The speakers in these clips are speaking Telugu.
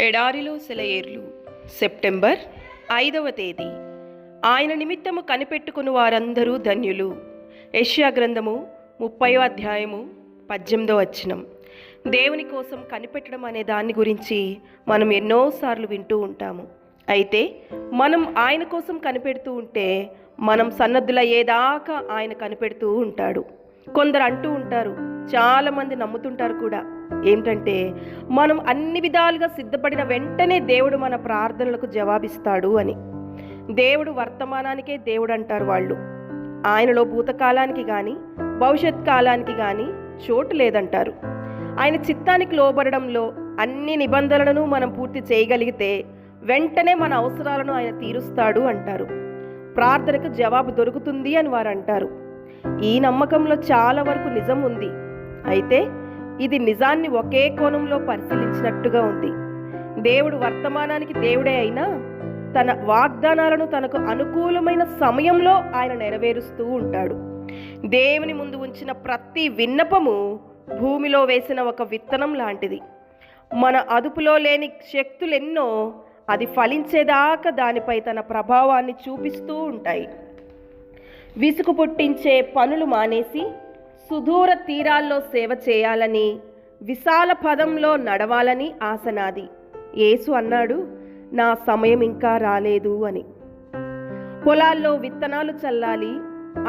ఎడారిలో సెలయేర్లు సెప్టెంబర్ 5వ తేదీ. ఆయన నిమిత్తము కనిపెట్టుకుని వారందరూ ధన్యులు. యెషయా గ్రంథము 30వ అధ్యాయము 18వ వచనం. దేవుని కోసం కనిపెట్టడం అనే దాని గురించి మనం ఎన్నోసార్లు వింటూ ఉంటాము. అయితే మనం ఆయన కోసం కనిపెడుతూ ఉంటే మనం సన్నద్ధులయ్యేదాకా ఆయన కనిపెడుతూ ఉంటాడు. కొందరు అంటూ ఉంటారు, చాలామంది నమ్ముతుంటారు కూడా, ఏమిటంటే మనం అన్ని విధాలుగా సిద్ధపడిన వెంటనే దేవుడు మన ప్రార్థనలకు జవాబిస్తాడు అని. దేవుడు వర్తమానానికే దేవుడు అంటారు వాళ్ళు. ఆయనలో భూతకాలానికి కానీ భవిష్యత్ కాలానికి కానీ చోటు లేదంటారు. ఆయన చిత్తానికి లోబడడంలో అన్ని నిబంధనలను మనం పూర్తి చేయగలిగితే వెంటనే మన అవసరాలను ఆయన తీరుస్తాడు అంటారు. ప్రార్థనకు జవాబు దొరుకుతుంది అని వారు అంటారు. ఈ నమ్మకంలో చాలా వరకు నిజం ఉంది. అయితే ఇది నిజాన్ని ఒకే కోణంలో పరిశీలించినట్టుగా ఉంది. దేవుడు వర్తమానానికి దేవుడే అయినా తన వాగ్దానాలను తనకు అనుకూలమైన సమయంలో ఆయన నెరవేరుస్తూ ఉంటాడు. దేవుని ముందు ఉంచిన ప్రతి విన్నపము భూమిలో వేసిన ఒక విత్తనం లాంటిది. మన అదుపులో లేని శక్తులెన్నో అది ఫలించేదాకా దానిపై తన ప్రభావాన్ని చూపిస్తూ ఉంటాయి. విసుగు పుట్టించే పనులు మానేసి సుదూర తీరాల్లో సేవ చేయాలని, విశాల పదంలో నడవాలని ఆశ నాది. యేసు అన్నాడు, నా సమయం ఇంకా రాలేదు అని. పొలాల్లో విత్తనాలు చల్లాలి,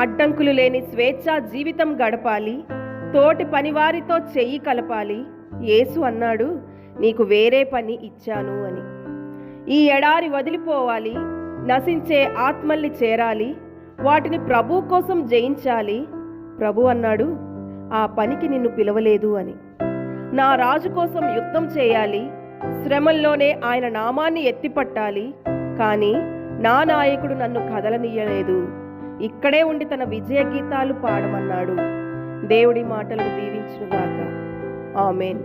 అడ్డంకులు లేని స్వేచ్ఛా జీవితం గడపాలి, తోటి పనివారితో చెయ్యి కలపాలి. యేసు అన్నాడు, నీకు వేరే పని ఇచ్చాను అని. ఈ ఎడారి వదిలిపోవాలి, నశించే ఆత్మల్ని చేరాలి, వాటిని ప్రభు కోసం జయించాలి. ప్రభు అన్నాడు, ఆ పనికి నిన్ను పిలవలేదు అని. నా రాజు కోసం యుద్ధం చేయాలి, శ్రమల్లోనే ఆయన నామాన్ని ఎత్తిపట్టాలి, కానీ నా నాయకుడు నన్ను కదలనీయలేదు, ఇక్కడే ఉండి తన విజయ గీతాలు పాడమన్నాడు. దేవుడి మాటలను దీవించునుగాక. ఆమేన్.